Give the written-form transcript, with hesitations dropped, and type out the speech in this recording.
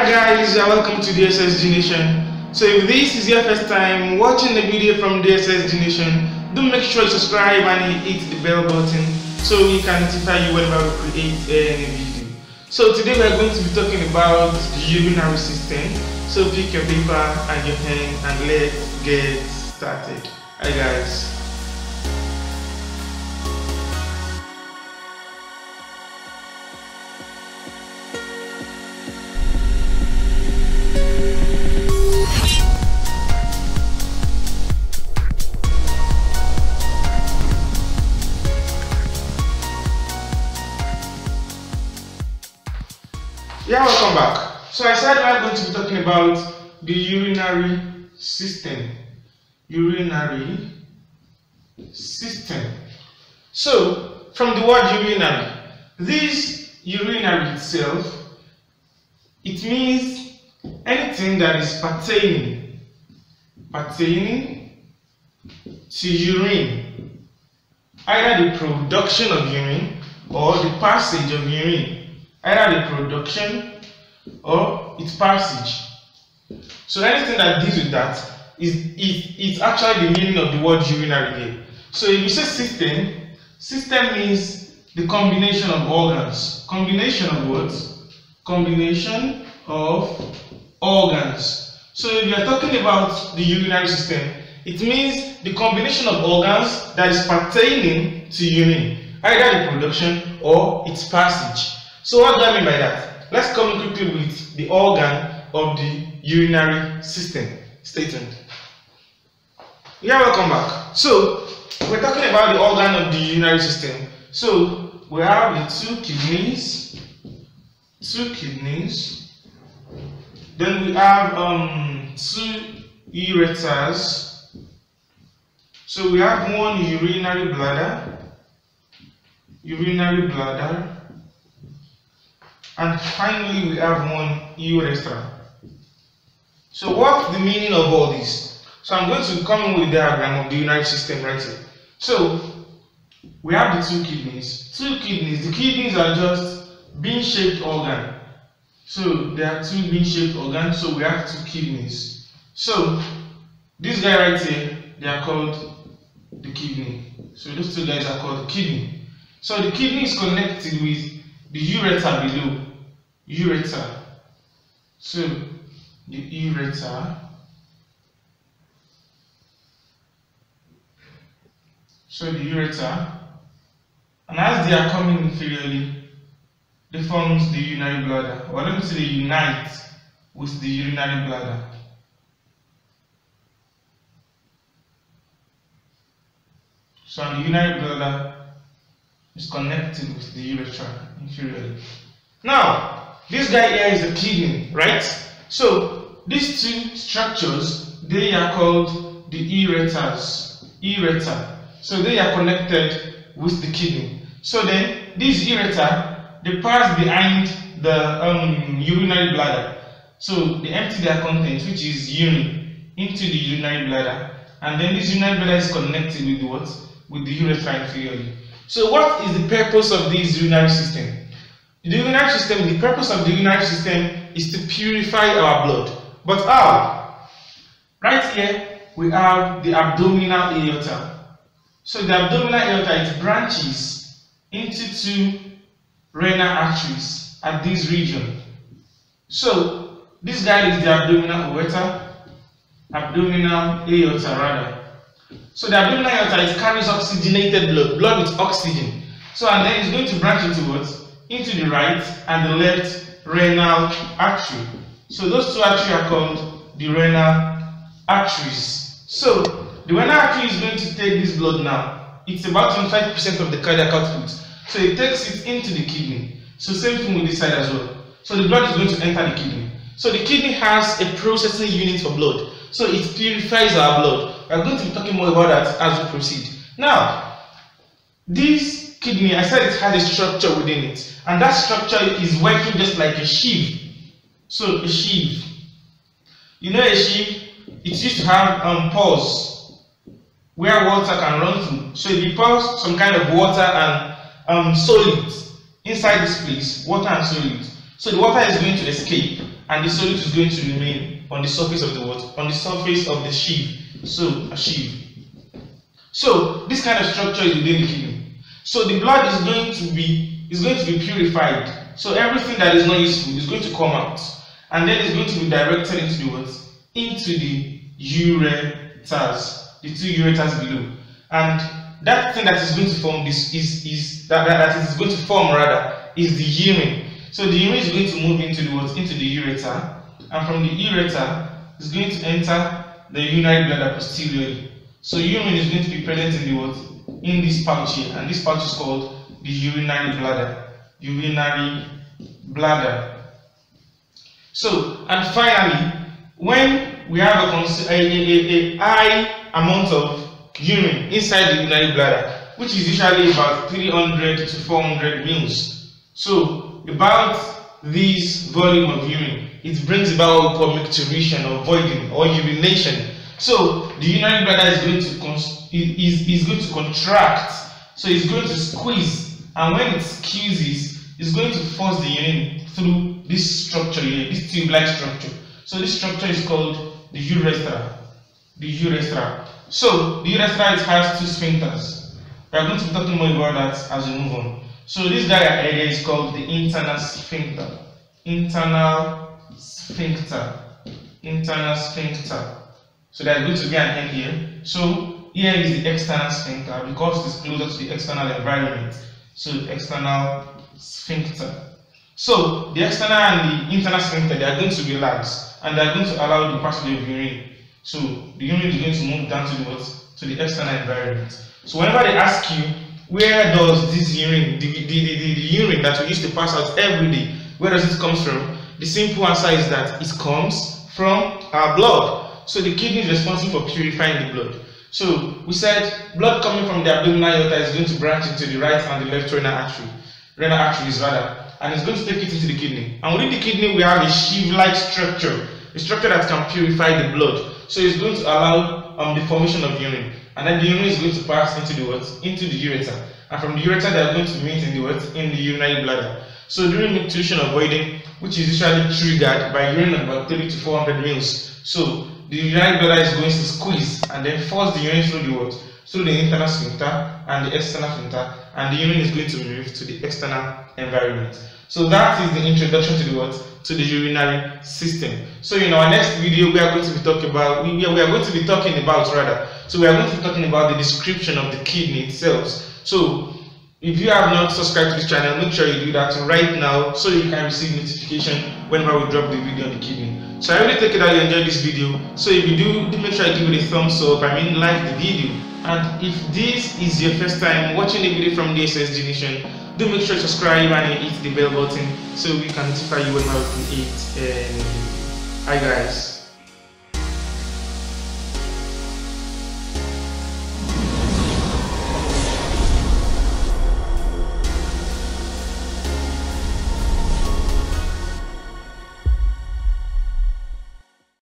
Hi guys, welcome to Dssg Nation. So if this is your first time watching the video from Dssg Nation, do make sure you subscribe and hit the bell button so we can notify you whenever we create any video. So today we are going to be talking about the urinary system. So pick your paper and your pen and let's get started. Hi guys. Yeah, welcome back. So I said we are going to be talking about the urinary system. Urinary system. So from the word urinary, this urinary itself, it means anything that is pertaining to urine, either the production of urine or the passage of urine. Either the production or its passage. So anything that deals with that is actually the meaning of the word urinary here. So if you say system means the combination of organs. Combination of what? Combination of organs. So if you are talking about the urinary system, it means the combination of organs that is pertaining to urine, either the production or its passage. So what do I mean by that? Let's come quickly with the organ of the urinary system. Stay tuned. Yeah, welcome back. So we're talking about the organ of the urinary system. So we have the two kidneys. Then we have two ureters. So we have one urinary bladder. And finally, we have one urethra. So what's the meaning of all this? So I'm going to come in with a diagram of the urinary system right here. So we have the two kidneys. The kidneys are just bean-shaped organ. So there are two bean-shaped organs. So we have two kidneys. So this guy right here, they are called the kidney. So those two guys are called the kidney. So the kidney is connected with the ureter below. Ureter. So the ureter. So the ureter. And as they are coming inferiorly, they form the urinary bladder. Or let me say they unite with the urinary bladder. So the urinary bladder is connected with the urethra inferiorly. Now, this guy here is the kidney, right? So these two structures, they are called the ureters. So they are connected with the kidney. So then this ureter, they pass behind the urinary bladder. So they empty their contents, which is urine, into the urinary bladder, and then this urinary bladder is connected with what? With the urethra inferiorly. So what is the purpose of this urinary system? The purpose of the urinary system is to purify our blood. But how? Right here we have the abdominal aorta. So the abdominal aorta, it branches into two renal arteries at this region. So this guy is the abdominal aorta. So the abdominal aorta, it carries oxygenated blood with oxygen. So and then it's going to branch into what? Into the right and the left renal artery. So those two arteries are called the renal arteries. So the renal artery is going to take this blood now. It's about 25% of the cardiac output. So it takes it into the kidney. So same thing with this side as well. So the blood is going to enter the kidney. So the kidney has a processing unit for blood. So it purifies our blood. We're going to be talking more about that as we proceed. Now, this kidney, I said it has a structure within it. And that structure is working just like a sieve. So a sieve. You know a sieve? It used to have pores where water can run through. So if you pour some kind of water and solid inside this place, water and solid, So the water is going to escape, and the solute is going to remain on the surface of the water, on the surface of the sheath. So a sheath. So this kind of structure is within the kidney. So the blood is going to be purified. So everything that is not useful is going to come out, and then it's going to be directed into the what? Into the ureters, the two ureters below. And that thing that is going to form this is going to form is the urine. So the urine is going to move into the what? Into the ureter, and from the ureter is going to enter the urinary bladder posteriorly. So urine is going to be present in the what? In this pouch here, and this pouch is called the urinary bladder. Urinary bladder. So, and finally, when we have a high amount of urine inside the urinary bladder, which is usually about 300 to 400 mils. So, about this volume of urine, it brings about what we call micturition or voiding or urination. So, the urinary bladder is going to contract. So, it's going to squeeze, and when it squeezes, it's going to force the urine through this structure here, this tube-like structure. So, this structure is called the urethra. The urethra. So, the urethra has two sphincters. We are going to be talking more about that as we move on. So, this guy area is called the internal sphincter. Internal sphincter. Internal sphincter. So, there is going to be an end here. So, here is the external sphincter because it is closer to the external environment. So, the external sphincter. So, the external and the internal sphincter, they are going to relax, and they are going to allow the passage of urine. So, the urine is going to move down to the what? To the external environment. So, whenever they ask you, where does this urine, the urine that we used to pass out every day, where does it come from? The simple answer is that it comes from our blood. So, the kidney is responsible for purifying the blood. So, we said blood coming from the abdominal aorta is going to branch into the right and the left renal arteries rather, and it's going to take it into the kidney. And within the kidney, we have a sheath-like structure, a structure that can purify the blood. So it's going to allow the formation of urine, and then the urine is going to pass into the what? Into the ureter, and from the ureter they are going to meet in the what? In the urinary bladder. So during micturition or voiding, which is usually triggered by urine of about 3 to 400 mils, so the urinary bladder is going to squeeze and then force the urine through the what? Through the internal sphincter and the external sphincter, and the urine is going to move to the external environment. So that is the introduction to the what? To the urinary system. So in our next video, we are going to be talking about the description of the kidney itself. So if you have not subscribed to this channel, make sure you do that right now so you can receive notification whenever we drop the video on the kidney. So I really take it that you enjoyed this video. So if you do make sure you give it a thumbs up, like the video. And if this is your first time watching the video from the Dssg Nation, do make sure to subscribe and hit the bell button so we can notify you when we create. Hi guys.